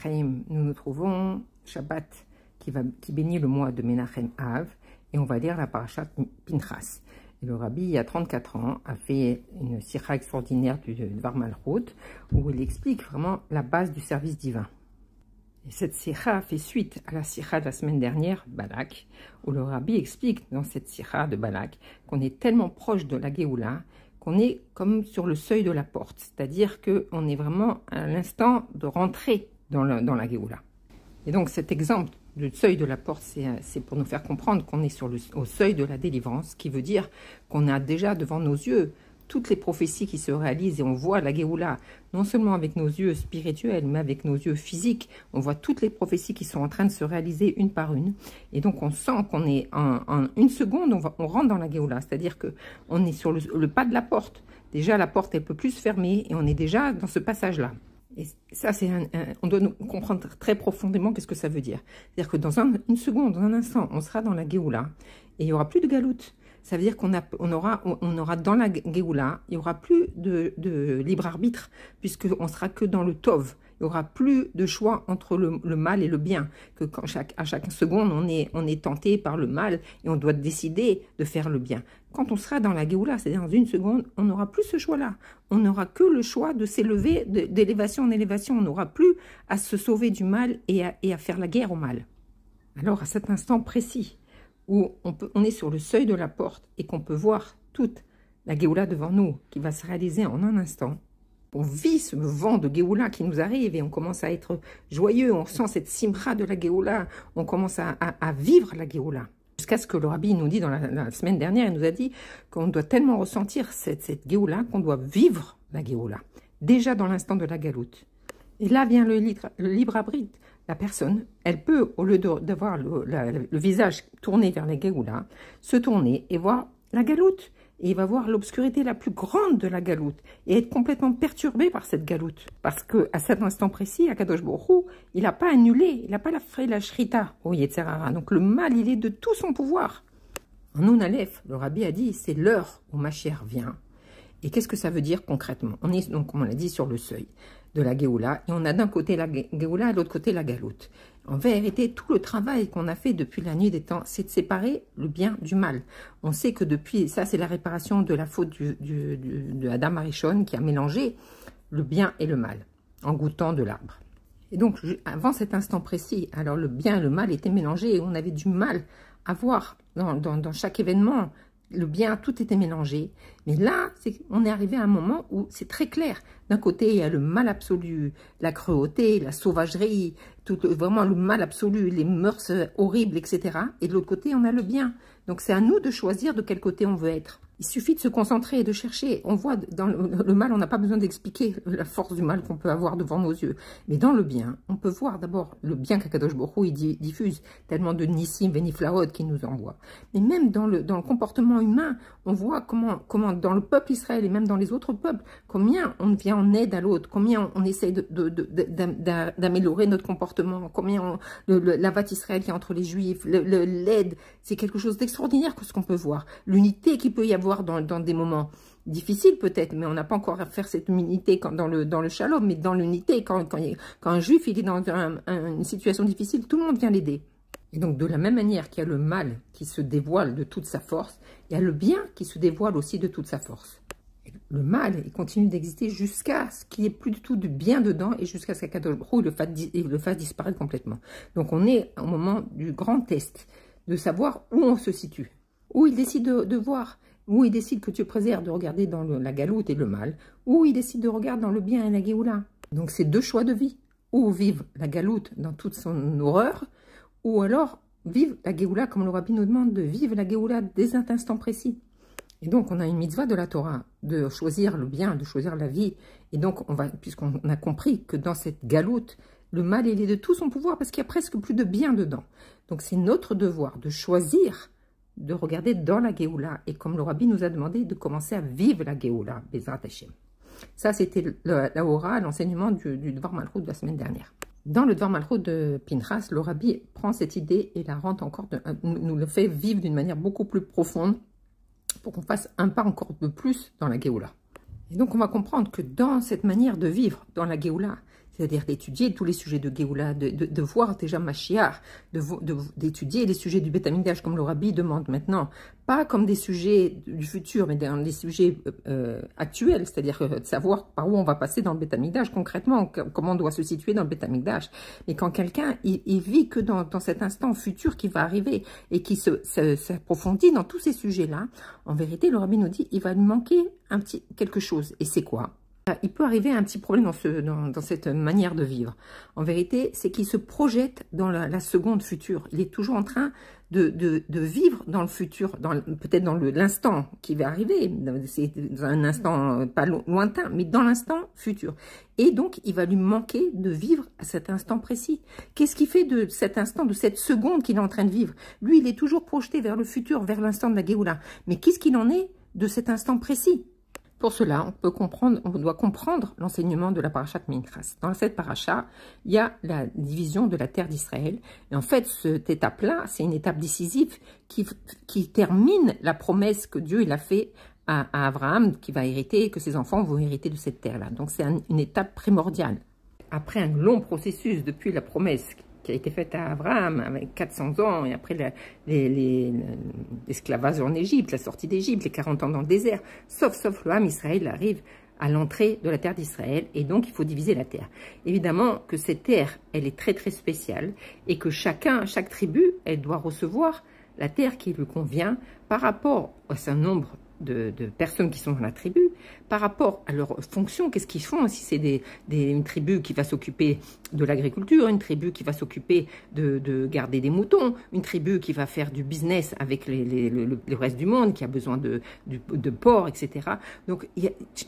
Chaim, nous nous trouvons Shabbat qui bénit le mois de Menachem Av et on va lire la parashat Pinchas. Et le rabbi, il y a 34 ans, a fait une sikha extraordinaire du Dvar Malchut où il explique vraiment la base du service divin. Et cette sikha fait suite à la sikha de la semaine dernière, Balak, où le rabbi explique dans cette sikha de Balak qu'on est tellement proche de la Géoula qu'on est comme sur le seuil de la porte, c'est-à-dire qu'on est vraiment à l'instant de rentrer dans la Géoula. Et donc cet exemple du seuil de la porte, c'est pour nous faire comprendre qu'on est au seuil de la délivrance, qui veut dire qu'on a déjà devant nos yeux toutes les prophéties qui se réalisent et on voit la Géoula, non seulement avec nos yeux spirituels, mais avec nos yeux physiques. On voit toutes les prophéties qui sont en train de se réaliser une par une. Et donc on sent qu'on est en une seconde, on rentre dans la Géoula, c'est-à-dire qu'on est sur le pas de la porte. Déjà la porte elle peut plus se fermer et on est déjà dans ce passage-là. Et ça, on doit nous comprendre très profondément qu'est-ce que ça veut dire. C'est-à-dire que dans une seconde, dans un instant, on sera dans la Géoula et il n'y aura plus de galoute. Ça veut dire qu'on aura dans la Géoula, il n'y aura plus de libre arbitre puisqu'on sera que dans le Tov. Il n'y aura plus de choix entre le mal et le bien. Que à chaque seconde, on est tenté par le mal et on doit décider de faire le bien. Quand on sera dans la Géoula, c'est-à-dire dans une seconde, on n'aura plus ce choix-là. On n'aura que le choix de s'élever d'élévation en élévation. On n'aura plus à se sauver du mal et à faire la guerre au mal. Alors, à cet instant précis, où on est sur le seuil de la porte et qu'on peut voir toute la Géoula devant nous, qui va se réaliser en un instant, on vit ce vent de Géoula qui nous arrive et on commence à être joyeux, on sent cette simra de la Géoula, on commence à vivre la Géoula. Jusqu'à ce que le rabbi nous dit dans la semaine dernière, il nous a dit qu'on doit tellement ressentir cette Géoula qu'on doit vivre la Géoula, déjà dans l'instant de la galoute. Et là vient le libre arbitre. La personne, elle peut, au lieu d'avoir le visage tourné vers la Géoula, se tourner et voir la galoute. Et il va voir l'obscurité la plus grande de la galoute et être complètement perturbé par cette galoute. Parce qu'à cet instant précis, Akadosh Baruch Hu, il n'a pas annulé, il n'a pas fait la shrita au Yetzirah. Donc le mal, il est de tout son pouvoir. En Nun Aleph, le rabbi a dit, c'est l'heure où Mashiach vient. Et qu'est-ce que ça veut dire concrètement? On est donc, comme on l'a dit, sur le seuil de la Géoula, et on a d'un côté la Géoula et de l'autre côté la galoute. En vérité, tout le travail qu'on a fait depuis la nuit des temps, c'est de séparer le bien du mal. On sait que depuis, ça c'est la réparation de la faute de Adam Arishon qui a mélangé le bien et le mal en goûtant de l'arbre. Et donc, avant cet instant précis, alors le bien et le mal étaient mélangés et on avait du mal à voir dans chaque événement. Le bien, tout était mélangé. Mais là, on est arrivé à un moment où c'est très clair. D'un côté, il y a le mal absolu, la cruauté, la sauvagerie, vraiment le mal absolu, les mœurs horribles, etc. Et de l'autre côté, on a le bien. Donc, c'est à nous de choisir de quel côté on veut être. Il suffit de se concentrer et de chercher. On voit dans le mal, on n'a pas besoin d'expliquer la force du mal qu'on peut avoir devant nos yeux. Mais dans le bien, on peut voir d'abord le bien qu'Akadosh Baruch Hu diffuse, tellement de Nissim Veniflaot qui nous envoie. Mais même dans le comportement humain, on voit comment dans le peuple Israël et même dans les autres peuples, combien on vient en aide à l'autre, combien on essaye d'améliorer notre comportement, combien l'avat Israël qui est entre les Juifs, l'aide, c'est quelque chose d'extraordinaire que ce qu'on peut voir. L'unité qu'il peut y avoir dans des moments difficiles peut-être, mais on n'a pas encore à faire cette unité dans le shalom, mais dans l'unité, quand un juif il est dans une situation difficile, tout le monde vient l'aider. Et donc de la même manière qu'il y a le mal qui se dévoile de toute sa force, il y a le bien qui se dévoile aussi de toute sa force. Et le mal, il continue d'exister jusqu'à ce qu'il n'y ait plus du tout de bien dedans et jusqu'à ce qu'Akadosh Baruch Hu le fasse disparaître complètement. Donc on est au moment du grand test, de savoir où on se situe, où il décide de voir, où il décide que tu préserves de regarder dans la galoute et le mal, où il décide de regarder dans le bien et la Géoula. Donc c'est deux choix de vie, ou vivre la galoute dans toute son horreur, ou alors vivre la Géoula comme le rabbi nous demande de vivre la Géoula dès un instant précis. Et donc on a une mitzvah de la Torah, de choisir le bien, de choisir la vie. Et donc puisqu'on a compris que dans cette galoute, le mal il est de tout son pouvoir parce qu'il y a presque plus de bien dedans. Donc c'est notre devoir de choisir de regarder dans la Géoula, et comme le rabbi nous a demandé de commencer à vivre la Géoula, Bezrat Hashem. Ça, c'était la Hora, l'enseignement du Dvar Malchut de la semaine dernière. Dans le Dvar Malchut de Pinchas, le rabbi prend cette idée et la rentre encore, nous le fait vivre d'une manière beaucoup plus profonde pour qu'on fasse un pas encore de plus dans la Géoula. Et donc, on va comprendre que dans cette manière de vivre dans la Géoula, c'est-à-dire d'étudier tous les sujets de Géoula, de voir déjà Mashiach, d'étudier les sujets du Beth Amikdash comme le Rabbi demande maintenant, pas comme des sujets du futur, mais dans les sujets actuels, c'est-à-dire de savoir par où on va passer dans le Beth Amikdash concrètement, comment on doit se situer dans le Beth Amikdash. Mais quand quelqu'un, il vit que dans cet instant futur qui va arriver et qui s'approfondit dans tous ces sujets-là, en vérité, le Rabbi nous dit, il va lui manquer quelque chose. Et c'est quoi? Il peut arriver un petit problème dans cette manière de vivre. En vérité, c'est qu'il se projette dans la seconde future. Il est toujours en train de vivre dans le futur, peut-être dans l'instant qui va arriver. C'est un instant pas lointain, mais dans l'instant futur. Et donc, il va lui manquer de vivre à cet instant précis. Qu'est-ce qui fait de cet instant, de cette seconde qu'il est en train de vivre? Lui, il est toujours projeté vers le futur, vers l'instant de la Géoula. Mais qu'est-ce qu'il en est de cet instant précis? Pour cela, on doit comprendre l'enseignement de la parashat Pinchas. Dans cette paracha, il y a la division de la terre d'Israël. Et en fait, cette étape-là, c'est une étape décisive qui termine la promesse que Dieu il a fait à Abraham, qui va hériter, que ses enfants vont hériter de cette terre-là. Donc, c'est une étape primordiale. Après un long processus depuis la promesse qui a été faite à Abraham avec 400 ans, et après l'esclavage en Égypte, la sortie d'Égypte, les 40 ans dans le désert, sauf le Ham Israël arrive à l'entrée de la terre d'Israël, et donc il faut diviser la terre. Évidemment que cette terre, elle est très très spéciale, et que chaque tribu, elle doit recevoir la terre qui lui convient par rapport à son nombre de personnes qui sont dans la tribu, par rapport à leur fonction, qu'est-ce qu'ils font, si c'est une tribu qui va s'occuper de l'agriculture, une tribu qui va s'occuper de garder des moutons, une tribu qui va faire du business avec le reste du monde, qui a besoin de porc, etc. Donc,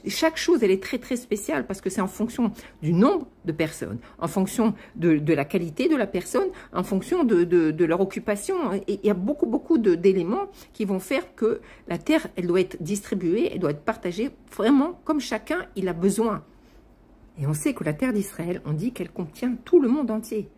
chaque chose, elle est très, très spéciale parce que c'est en fonction du nombre de personnes, en fonction de la qualité de la personne, en fonction de leur occupation. Et il y a beaucoup d'éléments qui vont faire que la terre, elle doit être distribuée, elle doit être partagée vraiment comme chacun il a besoin. Et on sait que la terre d'Israël, on dit qu'elle contient tout le monde entier.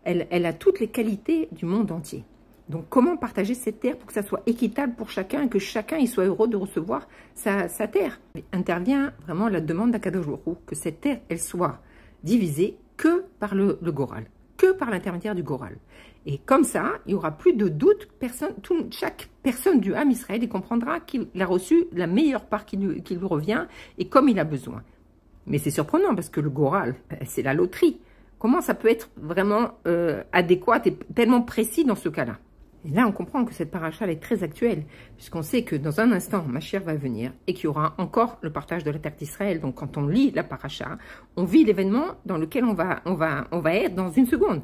Elle a toutes les qualités du monde entier. Donc comment partager cette terre pour que ça soit équitable pour chacun et que chacun il soit heureux de recevoir sa terre? Intervient vraiment la demande d'Akadosh Baruch Hu que cette terre, elle soit divisée que par le Goral, que par l'intermédiaire du Goral. Et comme ça, il n'y aura plus de doute, chaque personne du Ham Israël comprendra qu'il a reçu la meilleure part qui lui revient et comme il a besoin. Mais c'est surprenant parce que le Goral, c'est la loterie. Comment ça peut être vraiment adéquat et tellement précis dans ce cas-là? Et là, on comprend que cette paracha elle est très actuelle, puisqu'on sait que dans un instant, Mashiach va venir et qu'il y aura encore le partage de la terre d'Israël. Donc, quand on lit la paracha, on vit l'événement dans lequel on va être dans une seconde.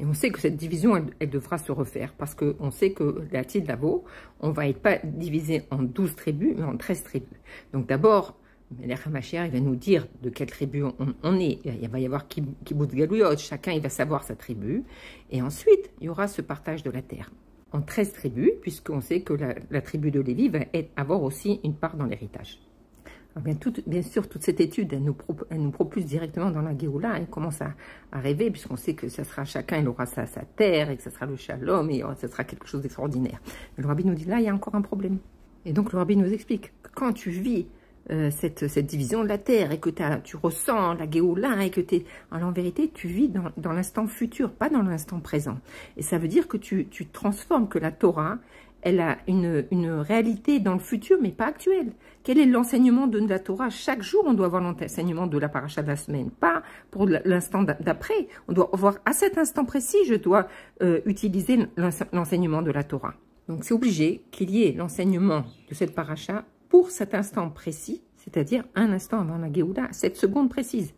Et on sait que cette division, elle devra se refaire, parce qu'on sait que la Tid Lavo, on va être pas divisé en 12 tribus, mais en 13 tribus. Donc, d'abord, Melech HaMashiach, il va nous dire de quelle tribu on est. Il va y avoir Kibbutz Galuyot, chacun il va savoir sa tribu. Et ensuite, il y aura ce partage de la terre en 13 tribus, puisqu'on sait que la tribu de Lévi va avoir aussi une part dans l'héritage. Bien sûr, toute cette étude, elle nous propulse directement dans la Géoula, elle commence à rêver, puisqu'on sait que ça sera chacun, il aura sa terre, et que ça sera le shalom, et ça sera quelque chose d'extraordinaire. Mais le Rabbi nous dit, là, il y a encore un problème. Et donc, le Rabbi nous explique que quand tu vis cette division de la terre, et que tu ressens la Géoula, et que en vérité, tu vis dans l'instant futur, pas dans l'instant présent. Et ça veut dire que tu transformes, que la Torah, elle a une réalité dans le futur, mais pas actuelle. Quel est l'enseignement de la Torah? Chaque jour, on doit avoir l'enseignement de la paracha de la semaine, pas pour l'instant d'après. On doit voir, à cet instant précis, je dois utiliser l'enseignement de la Torah. Donc, c'est obligé qu'il y ait l'enseignement de cette paracha pour cet instant précis, c'est-à-dire un instant avant la Géoula, cette seconde précise.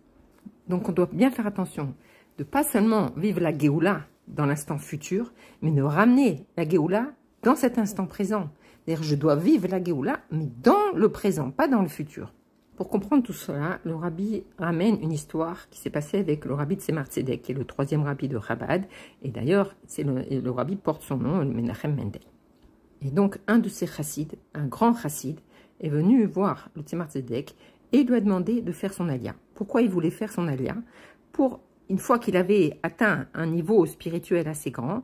Donc, on doit bien faire attention de pas seulement vivre la Géoula dans l'instant futur, mais de ramener la Géoula dans cet instant présent. C'est-à-dire, je dois vivre la Géoula, mais dans le présent, pas dans le futur. Pour comprendre tout cela, le Rabbi ramène une histoire qui s'est passée avec le Rabbi de Tzemar Tzedek, qui est le 3e Rabbi de Chabad. Et d'ailleurs, le Rabbi porte son nom, le Menachem Mendel. Et donc, un de ses chassides, un grand chassid, est venu voir le Tzemar Tzedek et lui a demandé de faire son alia. Pourquoi il voulait faire son alia? Pour, une fois qu'il avait atteint un niveau spirituel assez grand,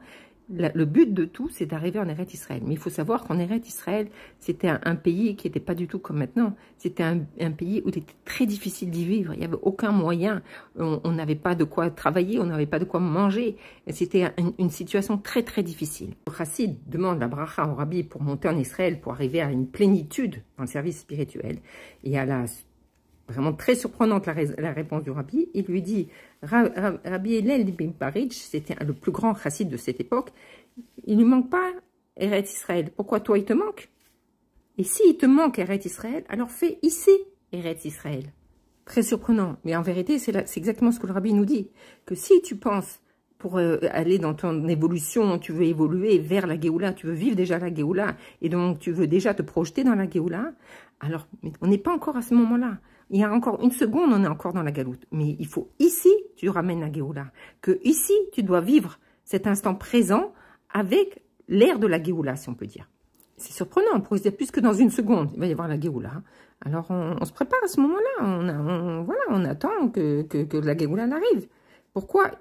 le but de tout, c'est d'arriver en Eretz Israël. Mais il faut savoir qu'en Eretz Israël, c'était un pays qui n'était pas du tout comme maintenant. C'était un pays où il était très difficile d'y vivre. Il n'y avait aucun moyen. On n'avait pas de quoi travailler, on n'avait pas de quoi manger. C'était une situation très, très difficile. Le Chassid demande la bracha au Rabbi pour monter en Israël, pour arriver à une plénitude dans le service spirituel. Et à la vraiment très surprenante la réponse du Rabbi. Il lui dit, Rabbi Hillel ibn Paritch, c'était le plus grand chassid de cette époque, il ne lui manque pas Eretz Israël. Pourquoi toi il te manque? Et s'il te manque Eretz Israël, alors fais ici Eretz Israël. Très surprenant, mais en vérité c'est exactement ce que le Rabbi nous dit, que si tu penses pour aller dans ton évolution, tu veux évoluer vers la Géoula, tu veux vivre déjà la Géoula, et donc tu veux déjà te projeter dans la Géoula, alors on n'est pas encore à ce moment-là. Il y a encore une seconde, on est encore dans la galoute. Mais il faut ici, tu ramènes la Géoula. Que ici, tu dois vivre cet instant présent avec l'air de la Géoula, si on peut dire. C'est surprenant, on pourrait se dire plus que dans une seconde, il va y avoir la Géoula. Alors on se prépare à ce moment-là, voilà, on attend que la Géoula arrive. Pourquoi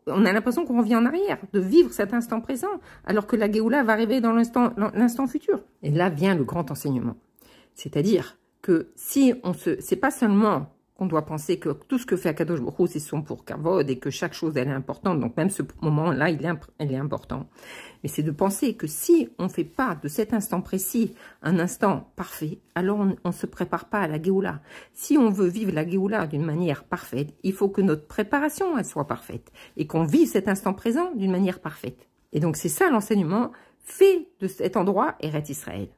on a l'impression qu'on revient en arrière, de vivre cet instant présent, alors que la Géoula va arriver dans l'instant futur. Et là vient le grand enseignement. C'est-à-dire que si c'est pas seulement qu'on doit penser que tout ce que fait Akadosh Baruch Hu, c'est son pour Kavod et que chaque chose, elle est importante, donc même ce moment-là, il est important. Mais c'est de penser que si on ne fait pas de cet instant précis un instant parfait, alors on ne se prépare pas à la Géoula. Si on veut vivre la Géoula d'une manière parfaite, il faut que notre préparation, elle soit parfaite et qu'on vive cet instant présent d'une manière parfaite. Et donc c'est ça l'enseignement fait de cet endroit Eretz Israël.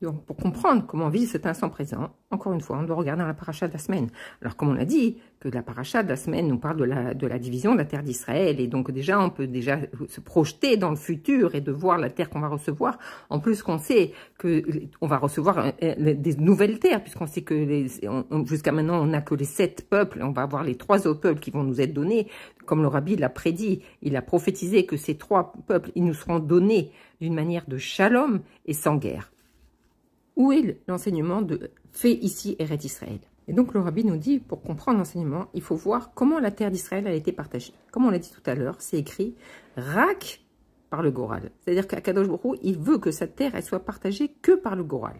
Donc, pour comprendre comment vivre cet instant présent, encore une fois, on doit regarder la paracha de la semaine. Alors, comme on l'a dit, que la paracha de la semaine nous parle de la division de la terre d'Israël, et donc déjà, on peut déjà se projeter dans le futur et de voir la terre qu'on va recevoir. En plus, qu'on sait qu'on va recevoir des nouvelles terres, puisqu'on sait que jusqu'à maintenant, on n'a que les 7 peuples, on va avoir les 3 autres peuples qui vont nous être donnés. Comme le Rabbi l'a prédit, il a prophétisé que ces 3 peuples, ils nous seront donnés d'une manière de shalom et sans guerre. Où est l'enseignement de fait ici Eretz Israël? Et donc le Rabbi nous dit, pour comprendre l'enseignement, il faut voir comment la terre d'Israël a été partagée. Comme on l'a dit tout à l'heure, c'est écrit Rak par le Goral. C'est-à-dire qu'Akadosh Baruch Hu, il veut que sa terre elle soit partagée que par le Goral.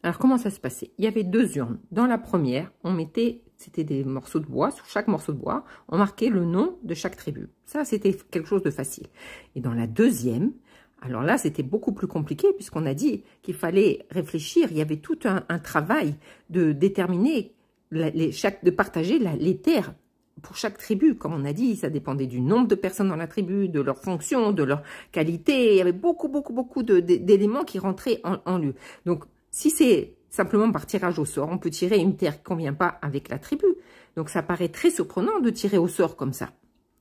Alors comment ça se passait? Il y avait 2 urnes. Dans la première, on mettait, c'était des morceaux de bois, sur chaque morceau de bois, on marquait le nom de chaque tribu. Ça, c'était quelque chose de facile. Et dans la deuxième, alors là, c'était beaucoup plus compliqué puisqu'on a dit qu'il fallait réfléchir. Il y avait tout un travail de déterminer, de partager les terres pour chaque tribu. Comme on a dit, ça dépendait du nombre de personnes dans la tribu, de leur fonction, de leur qualité. Il y avait beaucoup d'éléments qui rentraient en lieu. Donc, si c'est simplement par tirage au sort, on peut tirer une terre qui ne convient pas avec la tribu. Donc, ça paraît très surprenant de tirer au sort comme ça.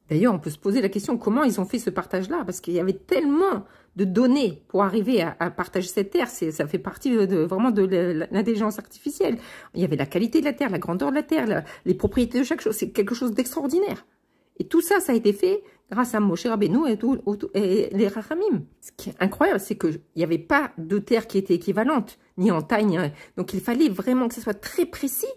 D'ailleurs, on peut se poser la question comment ils ont fait ce partage-là, parce qu'il y avait tellement de données pour arriver à partager cette terre, ça fait partie vraiment de l'intelligence artificielle. Il y avait la qualité de la terre, la grandeur de la terre, les propriétés de chaque chose, c'est quelque chose d'extraordinaire. Et tout ça, ça a été fait grâce à Moshe Rabbeinu et les Rachamim. Ce qui est incroyable, c'est qu'il n'y avait pas de terre qui était équivalente, ni en taille, donc il fallait vraiment que ce soit très précis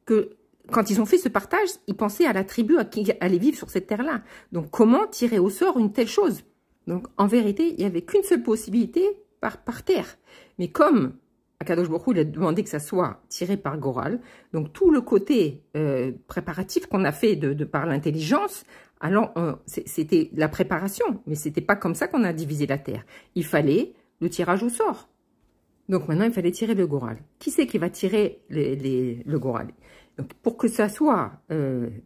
que... Quand ils ont fait ce partage, ils pensaient à la tribu qui allait vivre sur cette terre-là. Donc, comment tirer au sort une telle chose? Donc, en vérité, il n'y avait qu'une seule possibilité par terre. Mais comme Akadosh Baruch Hu, il a demandé que ça soit tiré par Goral, donc tout le côté préparatif qu'on a fait par l'intelligence, alors c'était la préparation, mais c'était pas comme ça qu'on a divisé la terre. Il fallait le tirage au sort. Donc maintenant, il fallait tirer le Goral. Qui c'est qui va tirer le Goral? Donc, pour que ça soit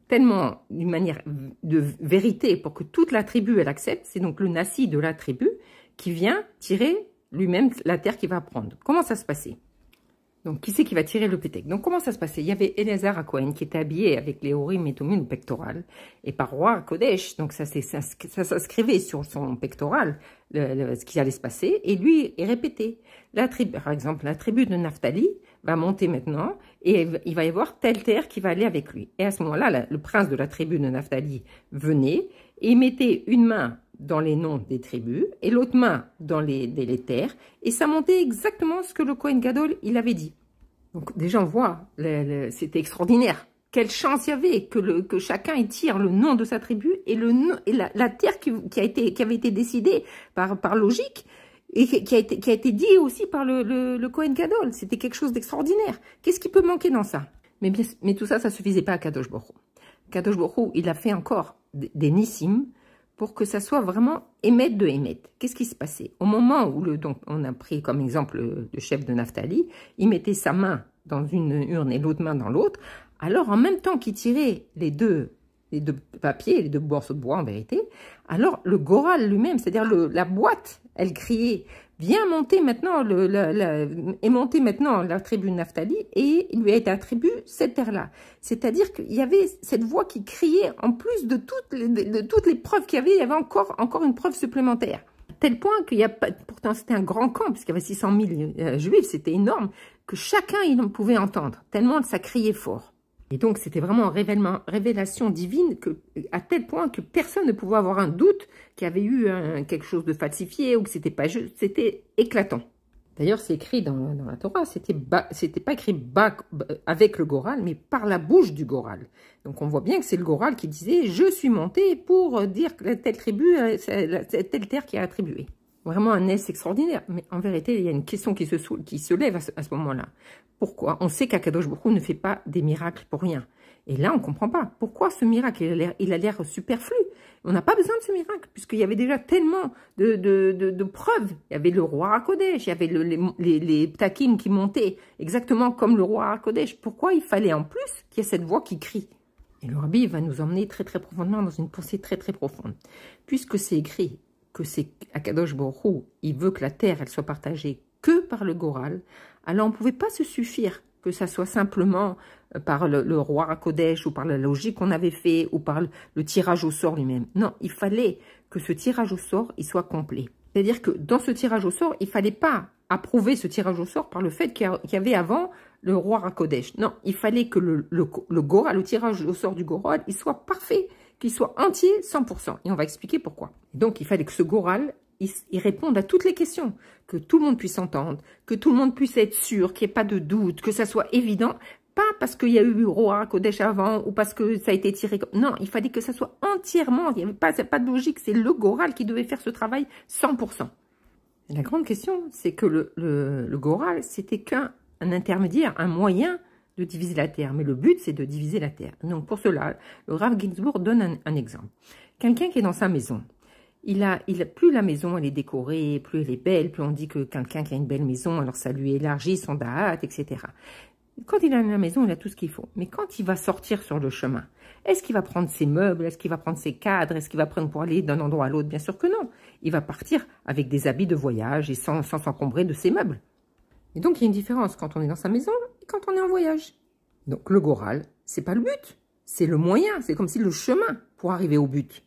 tellement d'une manière de vérité, pour que toute la tribu elle accepte, c'est donc le Nassi de la tribu qui vient tirer lui-même la terre qu'il va prendre. Comment ça se passait? Donc, qui c'est qui va tirer le pétek? Donc, comment ça se passait? Il y avait Elazar à Cohen qui était habillé avec les Horim et Tumim pectoral, et par roi Kodesh, donc ça s'inscrivait sur son pectoral, ce qui allait se passer, et lui est répété. Par exemple, la tribu de Naphtali va monter maintenant, et il va y avoir telle terre qui va aller avec lui. Et à ce moment-là, le prince de la tribu de Naphtali venait, et il mettait une main dans les noms des tribus, et l'autre main dans les terres, et ça montait exactement ce que le Kohen Gadol, il avait dit. Donc déjà on voit, c'était extraordinaire. quelle chance il y avait que chacun y tire le nom de sa tribu et, la terre qui avait été décidée par logique et qui a été dit aussi par le Kohen Gadol. C'était quelque chose d'extraordinaire. Qu'est-ce qui peut manquer dans ça? Mais tout ça, ça suffisait pas à Kadosh Baruch Hu. Kadosh Baruch Hu, il a fait encore des nissim pour que ça soit vraiment Emet de Emet. Qu'est-ce qui se passait? Au moment où donc on a pris comme exemple le chef de Naphtali, il mettait sa main dans une urne et l'autre main dans l'autre. Alors, en même temps qu'il tirait les deux papiers, les deux morceaux de bois en vérité, alors le Goral lui-même, c'est-à-dire la boîte, elle criait, viens monter maintenant, et monter maintenant la tribu Naphtali, et il lui a été attribué cette terre-là. C'est-à-dire qu'il y avait cette voix qui criait, en plus de toutes les preuves qu'il y avait encore une preuve supplémentaire. À tel point qu'il y a pas, pourtant c'était un grand camp, puisqu'il y avait 600 000 juifs, c'était énorme, que chacun il en pouvait entendre, tellement ça criait fort. Et donc, c'était vraiment une révélation divine à tel point que personne ne pouvait avoir un doute qu'il y avait eu quelque chose de falsifié ou que c'était pas juste, c'était éclatant. D'ailleurs, c'est écrit dans la Torah, c'était pas écrit avec le Goral, mais par la bouche du Goral. Donc, on voit bien que c'est le Goral qui disait « Je suis monté pour dire que telle tribu, c'est telle terre qui a attribué ». Vraiment un S extraordinaire. Mais en vérité, il y a une question qui se lève à ce moment-là. Pourquoi? On sait qu'Akadosh Baruch Hu ne fait pas des miracles pour rien. Et là, on ne comprend pas. Pourquoi ce miracle? Il a l'air superflu. On n'a pas besoin de ce miracle, puisqu'il y avait déjà tellement de preuves. Il y avait le roi HaKodesh, il y avait les ptakim qui montaient, exactement comme le roi HaKodesh. Pourquoi il fallait en plus qu'il y ait cette voix qui crie? Et le Rabbi va nous emmener très très profondément dans une pensée très très profonde. Puisque c'est écrit que c'est Akadosh Baruch Hu, il veut que la terre elle soit partagée que par le Goral, alors on ne pouvait pas se suffire que ça soit simplement par le roi HaKodesh ou par la logique qu'on avait fait ou par le tirage au sort lui-même. Non, il fallait que ce tirage au sort il soit complet. C'est-à-dire que dans ce tirage au sort, il ne fallait pas approuver ce tirage au sort par le fait qu'il y avait avant le roi HaKodesh. Non, il fallait que le Goral, le tirage au sort du Goral, il soit parfait, qu'il soit entier 100%. Et on va expliquer pourquoi. Donc, il fallait que ce Goral, il réponde à toutes les questions, que tout le monde puisse entendre, que tout le monde puisse être sûr, qu'il n'y ait pas de doute, que ça soit évident, pas parce qu'il y a eu roi Kodesh avant ou parce que ça a été tiré. Non, il fallait que ça soit entièrement, il n'y avait pas de logique, c'est le Goral qui devait faire ce travail 100%. Et la grande question, c'est que le Goral, c'était qu'un intermédiaire, un moyen de diviser la terre. Mais le but, c'est de diviser la terre. Donc, pour cela, le Rav Ginsburg donne un exemple. Quelqu'un qui est dans sa maison, plus la maison elle est décorée, plus elle est belle, plus on dit que quelqu'un qui a une belle maison, alors ça lui élargit son da'at, etc. Quand il a la maison, il a tout ce qu'il faut. Mais quand il va sortir sur le chemin, est-ce qu'il va prendre ses meubles? Est-ce qu'il va prendre ses cadres? Est-ce qu'il va prendre pour aller d'un endroit à l'autre? Bien sûr que non. Il va partir avec des habits de voyage et sans s'encombrer de ses meubles. Et donc, il y a une différence quand on est dans sa maison et quand on est en voyage. Donc, le Goral, c'est pas le but. C'est le moyen. C'est comme si le chemin pour arriver au but.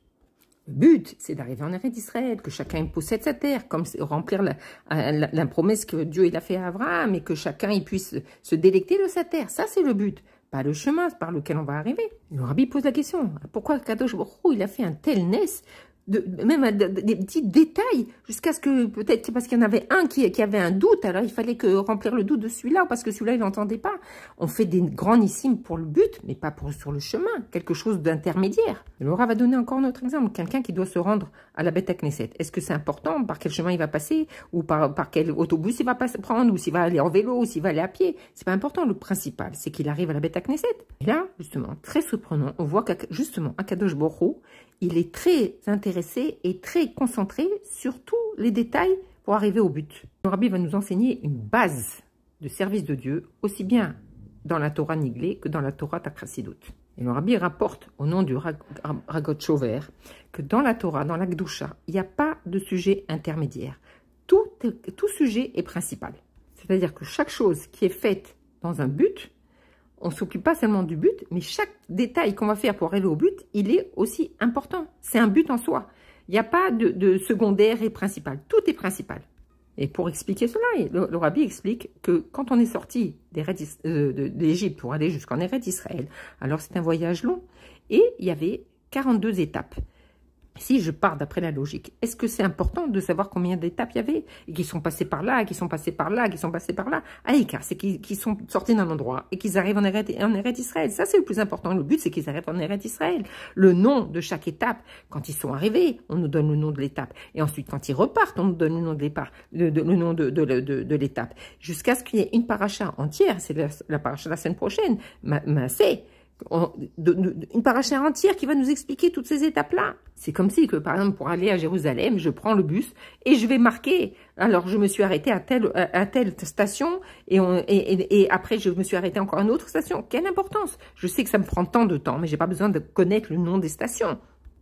Le but, c'est d'arriver en Eretz d'Israël, que chacun possède sa terre, comme remplir la promesse que Dieu il a fait à Abraham, et que chacun il puisse se délecter de sa terre. Ça, c'est le but, pas le chemin par lequel on va arriver. Le Rabbi pose la question, pourquoi Kadosh Baruch Hu, il a fait un tel nes, même des petits détails, jusqu'à ce que, peut-être c'est parce qu'il y en avait un qui avait un doute, alors il fallait remplir le doute de celui-là, parce que celui-là, il n'entendait pas. On fait des grands nissim pour le but, mais pas sur le chemin, quelque chose d'intermédiaire. Laura va donner encore un autre exemple, quelqu'un qui doit se rendre à la Beth Knesset. Est-ce que c'est important par quel chemin il va passer, ou par quel autobus il va prendre, ou s'il va aller en vélo, ou s'il va aller à pied? C'est pas important, le principal, c'est qu'il arrive à la Beth Knesset. Et là, justement, très surprenant, on voit justement, Akadosh Baruch Hu, il est très intéressé et très concentré sur tous les détails pour arriver au but. Le Rabbi va nous enseigner une base de service de Dieu, aussi bien dans la Torah Niglé que dans la Torah Takrasidut. Et le Rabbi rapporte au nom du Ragot Chover que dans la Torah, dans la Gdusha, il n'y a pas de sujet intermédiaire. Tout sujet est principal. C'est-à-dire que chaque chose qui est faite dans un but, on ne s'occupe pas seulement du but, mais chaque détail qu'on va faire pour arriver au but, il est aussi important. C'est un but en soi. Il n'y a pas de secondaire et principal. Tout est principal. Et pour expliquer cela, le Rabbi explique que quand on est sorti d'Égypte pour aller jusqu'en Eretz d'Israël, alors c'est un voyage long, et il y avait 42 étapes. Si je pars d'après la logique, est-ce que c'est important de savoir combien d'étapes il y avait et qu'ils sont passés par là, qu'ils sont passés par là, qu'ils sont passés par là? Aïka, c'est qu'ils sont sortis d'un endroit et qu'ils arrivent en Eretz Israël. Ça, c'est le plus important. Le but, c'est qu'ils arrivent en Eretz Israël. Le nom de chaque étape, quand ils sont arrivés, on nous donne le nom de l'étape. Et ensuite, quand ils repartent, on nous donne le nom de l'étape. Jusqu'à ce qu'il y ait une paracha entière, c'est la paracha de la semaine prochaine, c'est une paracha entière qui va nous expliquer toutes ces étapes-là. C'est comme si, que, par exemple, pour aller à Jérusalem, je prends le bus et je vais marquer. Alors, je me suis arrêtée à telle station et après, je me suis arrêtée encore à une autre station. Quelle importance? Je sais que ça me prend tant de temps, mais j'ai pas besoin de connaître le nom des stations.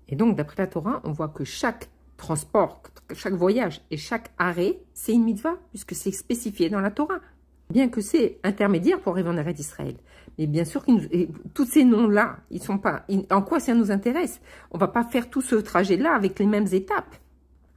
Et donc, d'après la Torah, on voit que chaque transport, chaque voyage et chaque arrêt, c'est une mitzvah, puisque c'est spécifié dans la Torah. Bien que c'est intermédiaire pour arriver en Eretz Israël. Mais bien sûr, tous ces noms-là, ils sont pas. En quoi ça nous intéresse? On va pas faire tout ce trajet-là avec les mêmes étapes.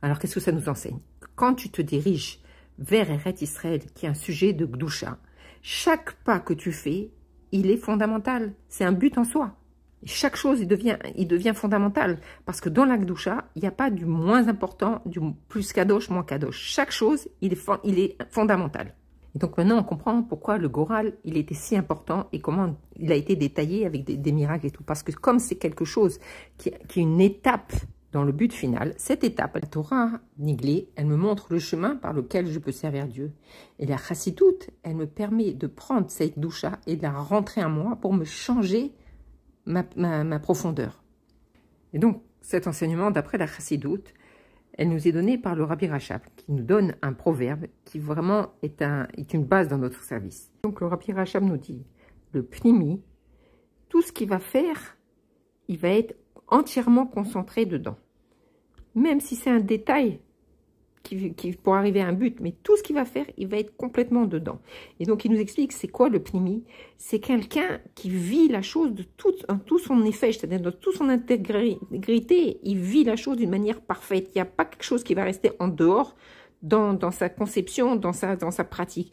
Alors, qu'est-ce que ça nous enseigne? Quand tu te diriges vers Eretz Israël, qui est un sujet de Gdusha, chaque pas que tu fais, il est fondamental. C'est un but en soi. Et chaque chose, il devient fondamental. Parce que dans la Gdusha, il n'y a pas du moins important, du plus kadosh, moins kadosh. Chaque chose, il est fondamental. Et donc maintenant, on comprend pourquoi le Goral, il était si important et comment il a été détaillé avec des miracles et tout. Parce que comme c'est quelque chose qui est une étape dans le but final, cette étape, la Torah Niglé, elle me montre le chemin par lequel je peux servir Dieu. Et la Chassidoute, elle me permet de prendre cette doucha et de la rentrer en moi pour me changer ma profondeur. Et donc, cet enseignement, d'après la Chassidoute, elle nous est donnée par le Rabbi Rachab, qui nous donne un proverbe qui vraiment est une base dans notre service. Donc le Rabbi Rachab nous dit, le pnimi, tout ce qu'il va faire, il va être entièrement concentré dedans. Même si c'est un détail pour arriver à un but, mais tout ce qu'il va faire, il va être complètement dedans. Et donc il nous explique c'est quoi le pnimi? C'est quelqu'un qui vit la chose de tout son effet, c'est-à-dire de toute son intégrité. Il vit la chose d'une manière parfaite. Il n'y a pas quelque chose qui va rester en dehors dans sa conception, dans sa pratique.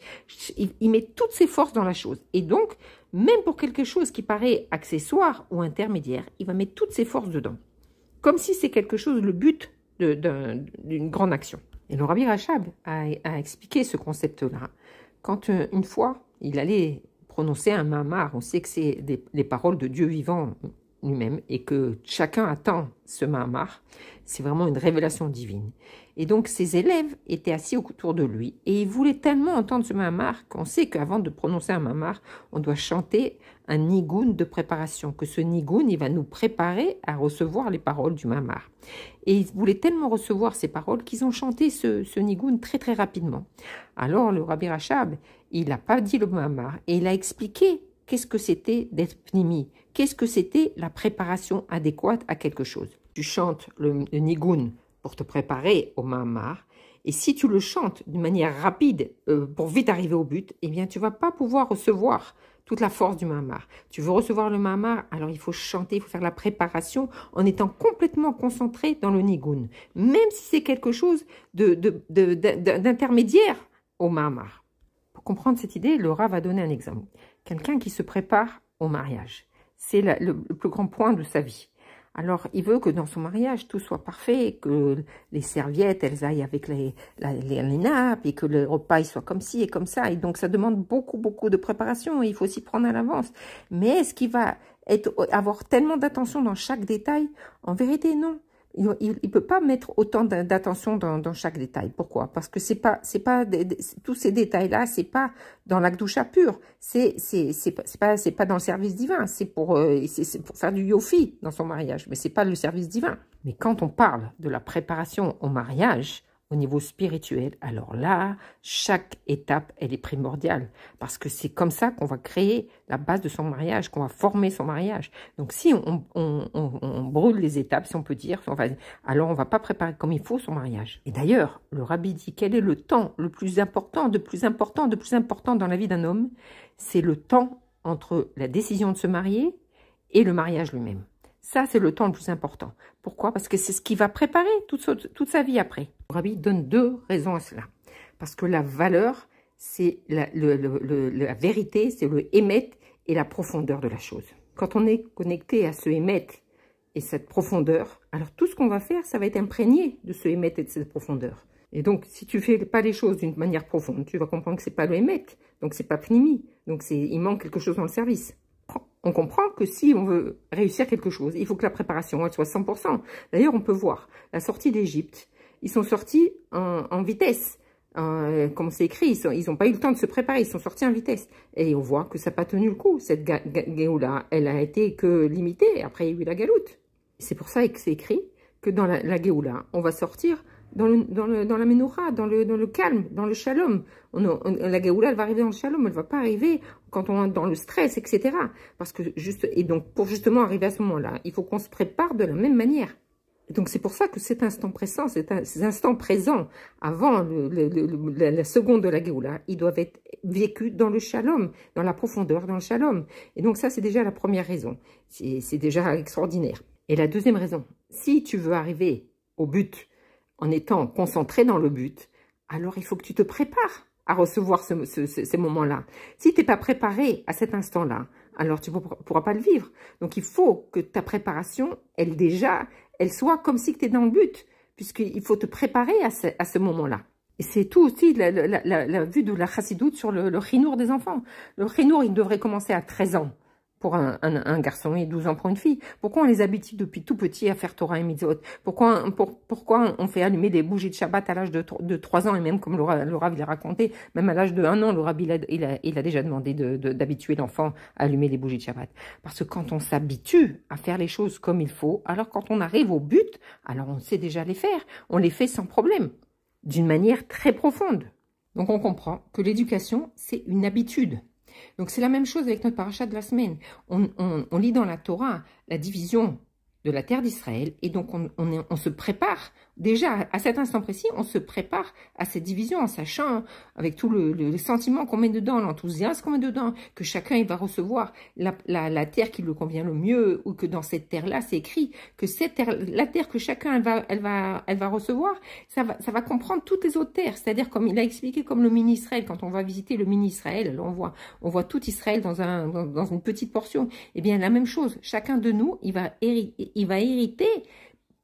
Il met toutes ses forces dans la chose. Et donc, même pour quelque chose qui paraît accessoire ou intermédiaire, il va mettre toutes ses forces dedans. Comme si c'est quelque chose, le but d'une grande action. Et le Rabbi Rachab a expliqué ce concept-là. Quand une fois, il allait prononcer un mamar, on sait que c'est les paroles de Dieu vivant lui-même et que chacun attend ce mamar, c'est vraiment une révélation divine. Et donc ses élèves étaient assis autour de lui et ils voulaient tellement entendre ce mamar qu'on sait qu'avant de prononcer un mamar, on doit chanter un nigoun de préparation, que ce nigoun, il va nous préparer à recevoir les paroles du mamar. Et ils voulaient tellement recevoir ces paroles qu'ils ont chanté ce nigoun très très rapidement. Alors le Rabbi Rachab, il n'a pas dit le mamar et il a expliqué qu'est-ce que c'était d'être pnimi, qu'est-ce que c'était la préparation adéquate à quelque chose. Tu chantes le nigoun pour te préparer au mamar, et si tu le chantes d'une manière rapide pour vite arriver au but, eh bien tu vas pas pouvoir recevoir toute la force du mamar. Tu veux recevoir le mamar, alors il faut chanter, il faut faire la préparation en étant complètement concentré dans le nigoun, même si c'est quelque chose d'intermédiaire au mamar. Pour comprendre cette idée, le Rav va donner un exemple. Quelqu'un qui se prépare au mariage, c'est le plus grand point de sa vie. Alors, il veut que dans son mariage, tout soit parfait, que les serviettes, elles aillent avec les nappes, et que le repas, il soit comme ci et comme ça. Et donc, ça demande beaucoup, beaucoup de préparation, et il faut s'y prendre à l'avance. Mais est-ce qu'il va avoir tellement d'attention dans chaque détail? En vérité, non. Il peut pas mettre autant d'attention dans chaque détail. Pourquoi? Parce que c'est pas tous ces détails-là, c'est pas dans l'akdoucha pur. C'est pas dans le service divin. C'est pour faire du yofi dans son mariage, mais c'est pas le service divin. Mais quand on parle de la préparation au mariage, au niveau spirituel, alors là, chaque étape, elle est primordiale. Parce que c'est comme ça qu'on va créer la base de son mariage, qu'on va former son mariage. Donc si on brûle les étapes, si on peut dire, alors on ne va pas préparer comme il faut son mariage. Et d'ailleurs, le Rabbi dit, quel est le temps le plus important, de plus important dans la vie d'un homme? C'est le temps entre la décision de se marier et le mariage lui-même. Ça, c'est le temps le plus important. Pourquoi? Parce que c'est ce qui va préparer toute sa vie après. Le Rabbi donne deux raisons à cela. Parce que la valeur, c'est la vérité, c'est le émet et la profondeur de la chose. Quand on est connecté à ce émet et cette profondeur, alors tout ce qu'on va faire, ça va être imprégné de ce émet et de cette profondeur. Et donc, si tu fais pas les choses d'une manière profonde, tu vas comprendre que c'est pas le émet, donc c'est pas pnimi, donc il manque quelque chose dans le service. On comprend que si on veut réussir quelque chose, il faut que la préparation elle soit 100%. D'ailleurs, on peut voir la sortie d'Égypte. Ils sont sortis en vitesse. Comme c'est écrit, ils n'ont pas eu le temps de se préparer, ils sont sortis en vitesse. Et on voit que ça n'a pas tenu le coup. Cette Géoula, elle a été que limitée. Après, il y a eu la galoute. C'est pour ça que c'est écrit que dans la Géoula, on va sortir dans la Ménorah, dans le calme, dans le shalom. La Géoula, elle va arriver dans le shalom, elle ne va pas arriver quand on est dans le stress, etc. Parce que et donc, pour justement arriver à ce moment-là, il faut qu'on se prépare de la même manière. Et donc, c'est pour ça que cet instant présent, ces instants présents avant la seconde de la Géoula, ils doivent être vécus dans le shalom, dans la profondeur, dans le shalom. Et donc, ça, c'est déjà la première raison. C'est déjà extraordinaire. Et la deuxième raison, si tu veux arriver au but en étant concentré dans le but, alors il faut que tu te prépares à recevoir ces moments-là. Si tu n'es pas préparé à cet instant-là, alors tu ne pourras pas le vivre. Donc, il faut que ta préparation, elle soit comme si tu es dans le but, puisqu'il faut te préparer à ce moment-là. Et c'est tout aussi la vue de la chassidoute sur le chinour des enfants. Le chinour, il devrait commencer à 13 ans pour un garçon et 12 ans pour une fille. Pourquoi on les habitue depuis tout petit à faire Torah et Mitzvot? Pourquoi on fait allumer des bougies de Shabbat à l'âge de 3 ans? Et même comme le Rav il a raconté, même à l'âge de 1 an, le Rav il a déjà demandé d'habituer l'enfant à allumer les bougies de Shabbat. Parce que quand on s'habitue à faire les choses comme il faut, alors quand on arrive au but, alors on sait déjà les faire. On les fait sans problème, d'une manière très profonde. Donc on comprend que l'éducation, c'est une habitude. Donc, c'est la même chose avec notre paracha de la semaine. On lit dans la Torah la division de la terre d'Israël et donc on se prépare déjà à cet instant précis, on se prépare à cette division en sachant avec tout le sentiment qu'on met dedans, l'enthousiasme qu'on met dedans, que chacun il va recevoir la terre qui lui convient le mieux, ou que dans cette terre-là, c'est écrit que la terre que chacun elle va recevoir, ça va comprendre toutes les autres terres, c'est-à-dire comme il a expliqué comme le mini-Israël, quand on va visiter le mini-Israël, on voit tout Israël dans une petite portion. Eh bien la même chose, chacun de nous, il va hériter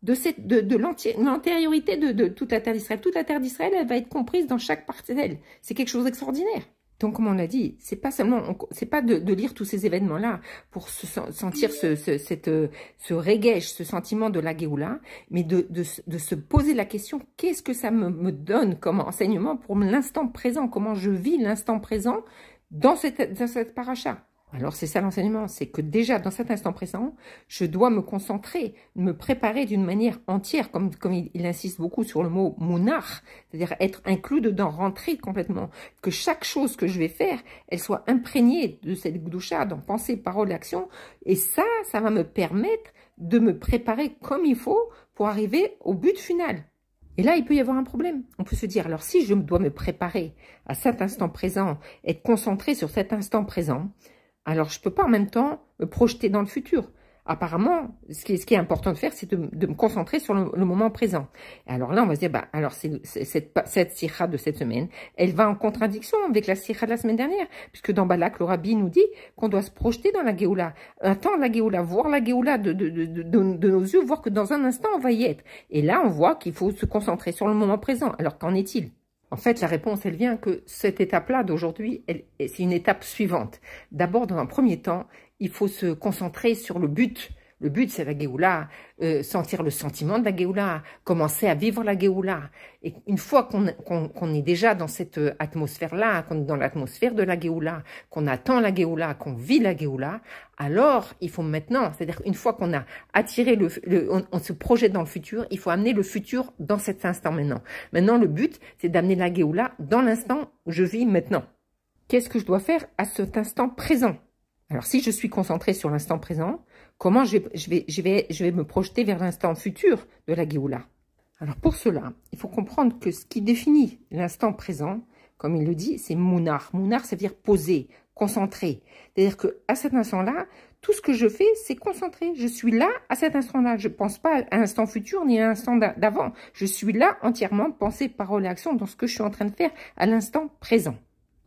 de l'antériorité de toute la terre d'Israël. Toute la terre d'Israël, elle va être comprise dans chaque parcelle. C'est quelque chose d'extraordinaire. Donc, comme on l'a dit, c'est pas de lire tous ces événements-là pour sentir ce regesh, ce sentiment de la Géoula, mais de se poser la question, qu'est-ce que ça me donne comme enseignement pour l'instant présent? Comment je vis l'instant présent dans cette paracha? Alors, c'est ça l'enseignement, c'est que déjà, dans cet instant présent, je dois me concentrer, me préparer d'une manière entière, comme il insiste beaucoup sur le mot « mounar », c'est-à-dire être inclus dedans, rentrer complètement, que chaque chose que je vais faire, elle soit imprégnée de cette gdoucha, dans pensée, parole et action, et ça va me permettre de me préparer comme il faut pour arriver au but final. Et là, il peut y avoir un problème. On peut se dire, alors si je dois me préparer à cet instant présent, être concentré sur cet instant présent, alors, je ne peux pas en même temps me projeter dans le futur. Apparemment, ce qui est important de faire, c'est de me concentrer sur le moment présent. Et alors là, on va se dire, alors cette sikha de cette semaine, elle va en contradiction avec la sikha de la semaine dernière, puisque dans Balak, le Rabbi nous dit qu'on doit se projeter dans la Géoula, attendre la Géoula, voir la Géoula de nos yeux, voir que dans un instant, on va y être. Et là, on voit qu'il faut se concentrer sur le moment présent. Alors, qu'en est-il ? En fait, la réponse, elle vient que cette étape-là d'aujourd'hui, c'est une étape suivante. D'abord, dans un premier temps, il faut se concentrer sur le but. Le but, c'est la Géoula, sentir le sentiment de la Géoula, commencer à vivre la Géoula. Et une fois qu'on est déjà dans cette atmosphère-là, qu'on est dans l'atmosphère de la Géoula, qu'on attend la Géoula, qu'on vit la Géoula, alors il faut maintenant, c'est-à-dire une fois qu'on a attiré on se projette dans le futur, il faut amener le futur dans cet instant maintenant. Maintenant, le but, c'est d'amener la Géoula dans l'instant où je vis maintenant. Qu'est-ce que je dois faire à cet instant présent? Alors, si je suis concentrée sur l'instant présent, comment je vais me projeter vers l'instant futur de la Géoula? Alors, pour cela, il faut comprendre que ce qui définit l'instant présent, comme il le dit, c'est Mounar. Mounar, ça veut dire poser, concentrer. C'est-à-dire qu'à cet instant-là, tout ce que je fais, c'est concentrer. Je suis là à cet instant-là. Je ne pense pas à l'instant futur ni à l'instant d'avant. Je suis là entièrement, pensée, parole et action, dans ce que je suis en train de faire à l'instant présent.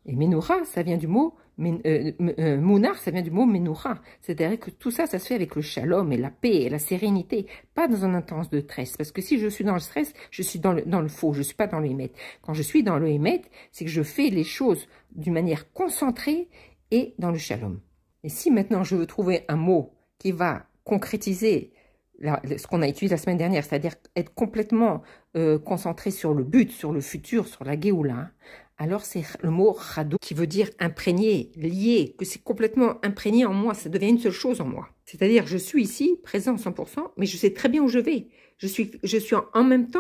Et Menorah, ça vient du mot Mounar, ça vient du mot Menorah. C'est-à-dire que tout ça, ça se fait avec le shalom et la paix et la sérénité, pas dans un intense de stress. Parce que si je suis dans le stress, je suis dans le faux, je suis pas dans le émet. Quand je suis dans le émet, c'est que je fais les choses d'une manière concentrée et dans le shalom. Et si maintenant je veux trouver un mot qui va concrétiser ce qu'on a étudié la semaine dernière, c'est-à-dire être complètement concentré sur le but, sur le futur, sur la Géoula, alors c'est le mot Chadou qui veut dire imprégné, lié, que c'est complètement imprégné en moi, ça devient une seule chose en moi. C'est-à-dire je suis ici, présent 100%, mais je sais très bien où je vais. Je suis en même temps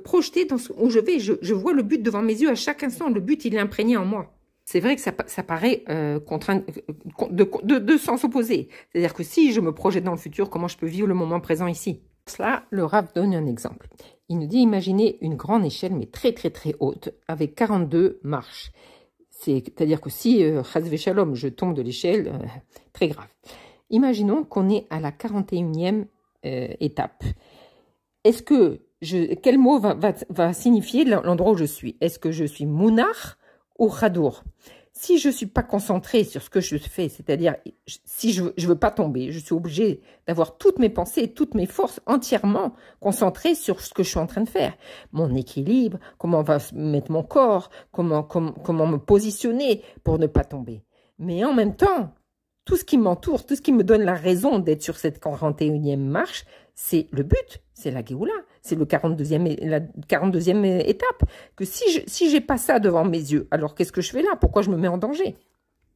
projeté dans où je vais, je vois le but devant mes yeux à chaque instant, le but il est imprégné en moi. C'est vrai que ça paraît de sens opposés. C'est-à-dire que si je me projette dans le futur, comment je peux vivre le moment présent ici? Pour cela, le Rav donne un exemple. Il nous dit, imaginez une grande échelle, mais très très très haute, avec 42 marches. C'est-à-dire que si, chas v'shalom, je tombe de l'échelle, très grave. Imaginons qu'on est à la 41e étape. Est-ce que, quel mot va signifier l'endroit où je suis? Est-ce que je suis Mounar ou Chadour? Si je ne suis pas concentrée sur ce que je fais, c'est-à-dire si je ne veux pas tomber, je suis obligée d'avoir toutes mes pensées, toutes mes forces entièrement concentrées sur ce que je suis en train de faire. Mon équilibre, comment va mettre mon corps, comment me positionner pour ne pas tomber. Mais en même temps, tout ce qui m'entoure, tout ce qui me donne la raison d'être sur cette 41e marche, c'est le but, c'est la Géoula, c'est la 42e étape. Que si j'ai pas ça devant mes yeux, alors qu'est-ce que je fais là? Pourquoi je me mets en danger?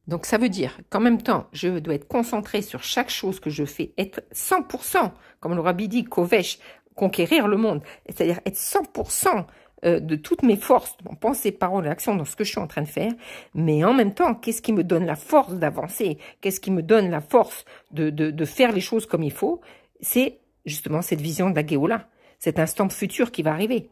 Donc ça veut dire qu'en même temps, je dois être concentré sur chaque chose que je fais, être 100%, comme le Rabbi dit, Kovesh, conquérir le monde, c'est-à-dire être 100% de toutes mes forces, de mon pensée, parole et action dans ce que je suis en train de faire, mais en même temps, qu'est-ce qui me donne la force d'avancer? Qu'est-ce qui me donne la force de faire les choses comme il faut? C'est justement cette vision de la Géoula, cet instant futur qui va arriver.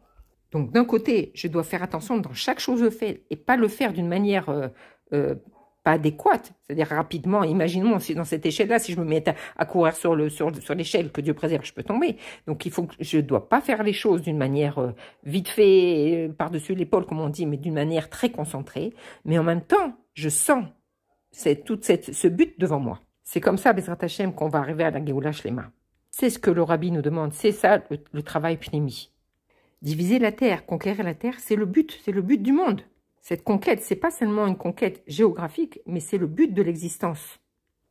Donc d'un côté, je dois faire attention dans chaque chose que je fais et pas le faire d'une manière pas adéquate, c'est-à-dire rapidement. Imaginons si dans cette échelle-là, si je me mets à courir sur l'échelle, que Dieu préserve, je peux tomber. Donc je ne dois pas faire les choses d'une manière vite fait, par-dessus l'épaule comme on dit, mais d'une manière très concentrée. Mais en même temps, je sens ce but devant moi. C'est comme ça, Bezrat Hashem, qu'on va arriver à la Géoula Shlema. C'est ce que le Rabbi nous demande, c'est ça le travail pnimi. Diviser la terre, conquérir la terre, c'est le but du monde. Cette conquête, c'est pas seulement une conquête géographique, mais c'est le but de l'existence.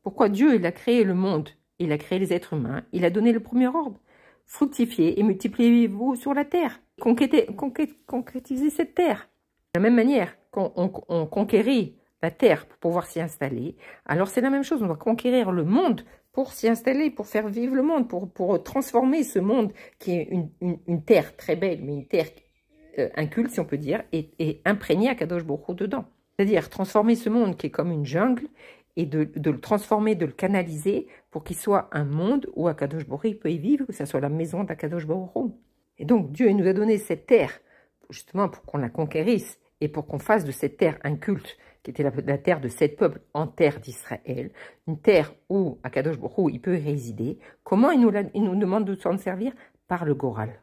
Pourquoi Dieu, il a créé le monde, il a créé les êtres humains, il a donné le premier ordre. Fructifiez et multipliez-vous sur la terre. Concrétisez cette terre. De la même manière qu'on conquérit la terre pour pouvoir s'y installer, alors c'est la même chose, on doit conquérir le monde pour s'y installer, pour faire vivre le monde, pour transformer ce monde qui est une terre très belle, mais une terre inculte, si on peut dire, et imprégner à Kadosh Baruch Hu dedans. C'est-à-dire transformer ce monde qui est comme une jungle et de le transformer, de le canaliser pour qu'il soit un monde où Akadosh Baruch Hu peut y vivre, que ça soit la maison d'Akadosh Baruch Hu. Et donc Dieu il nous a donné cette terre justement pour qu'on la conquérisse et pour qu'on fasse de cette terre inculte, qui était la terre de 7 peuples, en terre d'Israël, une terre où Akadosh Baruch Hu il peut résider. Comment il nous demande de s'en servir? Par le Goral.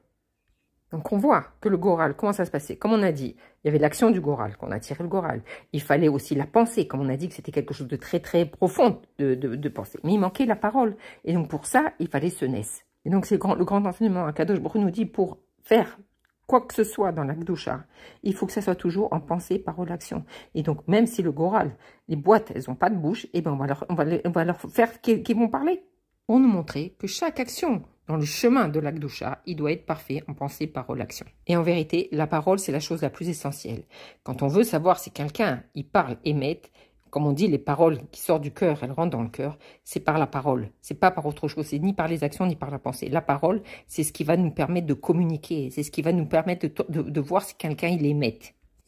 Donc on voit que le Goral, comment ça se passait? Comme on a dit, il y avait l'action du Goral, qu'on a tiré le Goral. Il fallait aussi la pensée, comme on a dit que c'était quelque chose de très très profond de penser. Mais il manquait la parole. Et donc pour ça, il fallait ce naisse. Et donc c'est le grand enseignement. Akadosh Baruch Hu nous dit, pour faire quoi que ce soit dans la Gdusha, il faut que ça soit toujours en pensée, parole, action. Et donc même si le Goral, les boîtes, elles n'ont pas de bouche, eh ben on va leur faire qu'ils vont parler. Pour nous montrer que chaque action dans le chemin de la Gdusha, il doit être parfait en pensée, parole, action. Et en vérité, la parole, c'est la chose la plus essentielle. Quand on veut savoir si quelqu'un, il parle, émet, comme on dit, les paroles qui sortent du cœur, elles rentrent dans le cœur, c'est par la parole. C'est pas par autre chose, c'est ni par les actions, ni par la pensée. La parole, c'est ce qui va nous permettre de communiquer, c'est ce qui va nous permettre de voir si quelqu'un, il émet.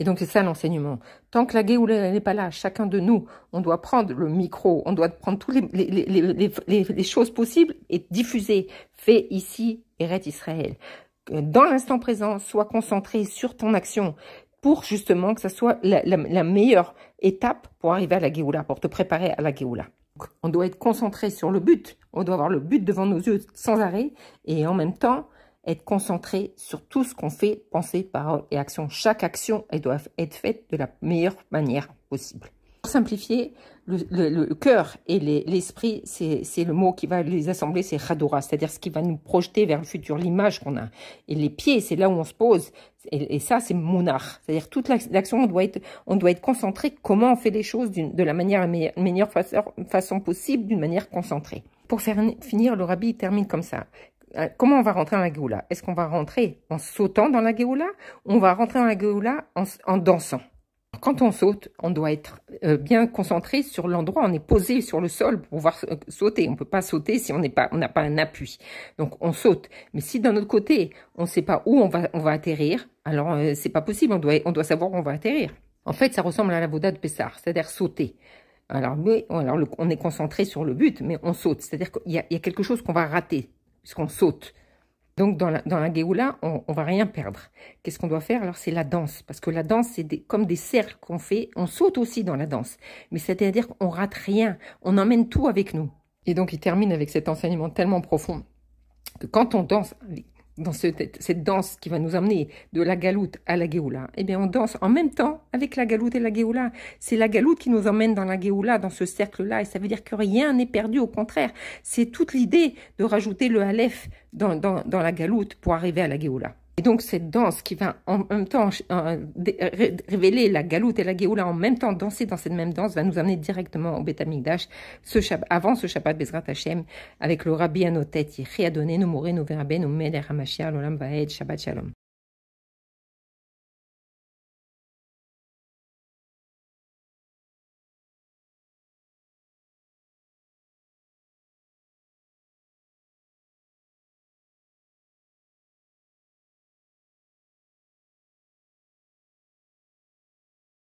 Et donc, c'est ça l'enseignement. Tant que la Géoula n'est pas là, chacun de nous, on doit prendre le micro, on doit prendre toutes les choses possibles et diffuser. Fais ici, Eret Israël. Dans l'instant présent, sois concentré sur ton action pour justement que ça soit la meilleure étape pour arriver à la Géoula, pour te préparer à la Géoula. On doit être concentré sur le but. On doit avoir le but devant nos yeux sans arrêt et en même temps, être concentré sur tout ce qu'on fait, pensée, parole et action. Chaque action, elle doit être faite de la meilleure manière possible. possible. Pour simplifier, le cœur et l'esprit, c'est le mot qui va les assembler, c'est Chadora, c'est-à-dire ce qui va nous projeter vers le futur, l'image qu'on a. Et les pieds, c'est là où on se pose. Et ça, c'est Monach. C'est-à-dire toute l'action, on doit être concentré. Comment on fait les choses de la meilleure façon possible, d'une manière concentrée. Pour finir, le rabbi termine comme ça. Comment on va rentrer dans la Géoula? Est-ce qu'on va rentrer en sautant dans la Géoula ou on va rentrer dans la Géoula en dansant? Quand on saute, on doit être bien concentré sur l'endroit, on est posé sur le sol pour pouvoir sauter. On ne peut pas sauter si on n'a pas un appui. Donc on saute. Mais si d'un autre côté, on ne sait pas où on va atterrir, alors c'est pas possible, on doit savoir où on va atterrir. En fait, ça ressemble à la voda de Pessar, c'est-à-dire sauter. Alors on est concentré sur le but, mais on saute. C'est-à-dire qu'il y a quelque chose qu'on va rater, puisqu'on saute. Donc, dans la Géoula, on va rien perdre. Qu'est-ce qu'on doit faire? Alors, c'est la danse. Parce que la danse, c'est comme des cercles qu'on fait. On saute aussi dans la danse. Mais c'est-à-dire qu'on rate rien. On emmène tout avec nous. Et donc, il termine avec cet enseignement tellement profond que quand on danse dans cette danse qui va nous amener de la galoute à la Géoula, eh bien, on danse en même temps avec la galoute et la Géoula. C'est la galoute qui nous emmène dans la Géoula, dans ce cercle-là, et ça veut dire que rien n'est perdu, au contraire. C'est toute l'idée de rajouter le Aleph dans la galoute pour arriver à la Géoula. Et donc, cette danse qui va en même temps révéler la galoute et la Géoula en même temps, danser dans cette même danse, va nous amener directement au Beth Amikdash, avant ce Shabbat Bezrat Hashem, avec le Rabbi Anotet, Yechi Adonai, nous Morenu Verabenu, Melech HaMashiach, L'Olam Vaed, Shabbat Shalom.